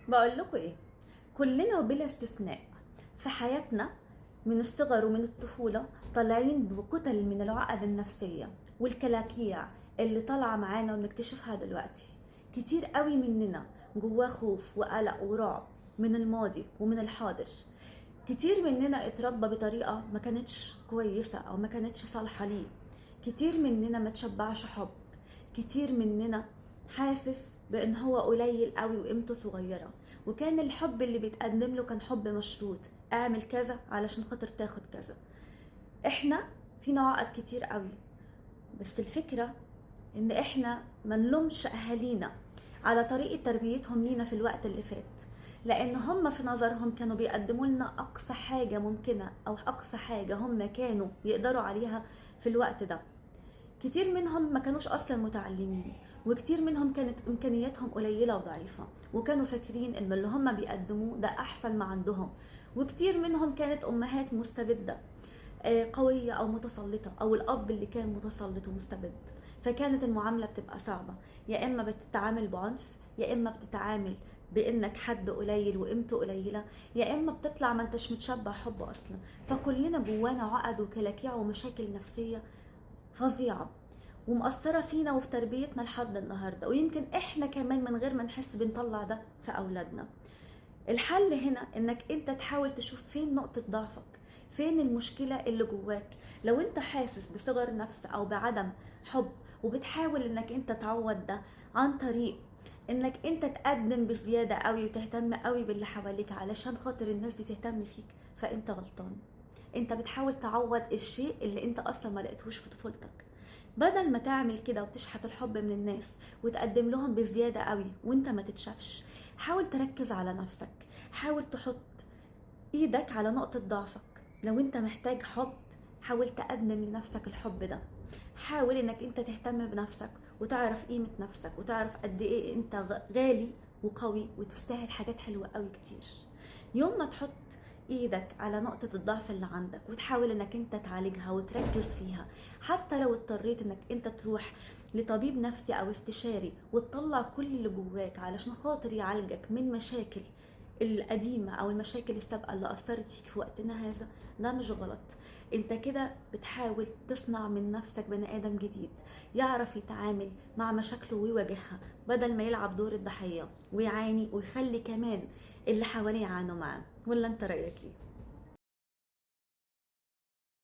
بقول لكم ايه، كلنا بلا استثناء في حياتنا من الصغر ومن الطفولة طالعين بكتل من العقد النفسية والكلاكيع اللي طالعة معانا وبنكتشفها دلوقتي. كتير قوي مننا جواه خوف وقلق ورعب من الماضي ومن الحاضر. كتير مننا اتربى بطريقة ما كانتش كويسة او ما كانتش صالحة ليه. كتير مننا ما تشبعش حب. كتير مننا حاسس بان هو قليل قوي وقيمته صغيرة، وكان الحب اللي بيتقدم له كان حب مشروط، اعمل كذا علشان خاطر تاخد كذا. احنا فينا عقد كتير قوي، بس الفكرة ان احنا ما نلومش اهالينا على طريقة تربيتهم لينا في الوقت اللي فات، لان هم في نظرهم كانوا بيقدموا لنا اقصى حاجة ممكنة او اقصى حاجة هم كانوا يقدروا عليها في الوقت ده. كتير منهم ما كانوش اصلا متعلمين، وكتير منهم كانت امكانياتهم قليله وضعيفه، وكانوا فاكرين ان اللي هم بيقدموه ده احسن ما عندهم. وكتير منهم كانت امهات مستبده، قويه او متسلطه، او الاب اللي كان متسلط ومستبد. فكانت المعامله بتبقى صعبه، يا اما بتتعامل بعنف، يا اما بتتعامل بانك حد قليل وقيمته قليله، يا اما بتطلع ما انتش متشبع حب اصلا. فكلنا جوانا عقد وكلاكيع ومشاكل نفسيه فظيعة ومأثرة فينا وفي تربيتنا لحد النهاردة، ويمكن احنا كمان من غير ما نحس بنطلع ده في أولادنا. الحل هنا انك انت تحاول تشوف فين نقطة ضعفك، فين المشكلة اللي جواك. لو انت حاسس بصغر نفس او بعدم حب، وبتحاول انك انت تعوض ده عن طريق انك انت تقدم بزيادة قوي وتهتم قوي باللي حواليك علشان خاطر الناس دي تهتم فيك، فانت غلطان. انت بتحاول تعوض الشيء اللي انت اصلا ما لقيتهوش في طفولتك. بدل ما تعمل كده وتشحت الحب من الناس وتقدم لهم بزيادة قوي وانت ما تتشافش، حاول تركز على نفسك. حاول تحط ايدك على نقطة ضعفك. لو انت محتاج حب، حاول تقدم لنفسك الحب ده. حاول انك انت تهتم بنفسك وتعرف قيمة نفسك وتعرف قد ايه انت غالي وقوي وتستاهل حاجات حلوة قوي كتير. يوم ما تحط ايدك على نقطة الضعف اللي عندك وتحاول انك انت تعالجها وتركز فيها، حتى لو اضطريت انك انت تروح لطبيب نفسي او استشاري وتطلع كل اللي جواك علشان خاطر يعالجك من مشاكل القديمة او المشاكل السابقة اللي اثرت فيك في وقتنا هذا، ده مش غلط. انت كده بتحاول تصنع من نفسك بني ادم جديد يعرف يتعامل مع مشاكله ويواجهها، بدل ما يلعب دور الضحية ويعاني ويخلي كمان اللي حواليه يعانوا معاه. ولا انت رأيك ايه؟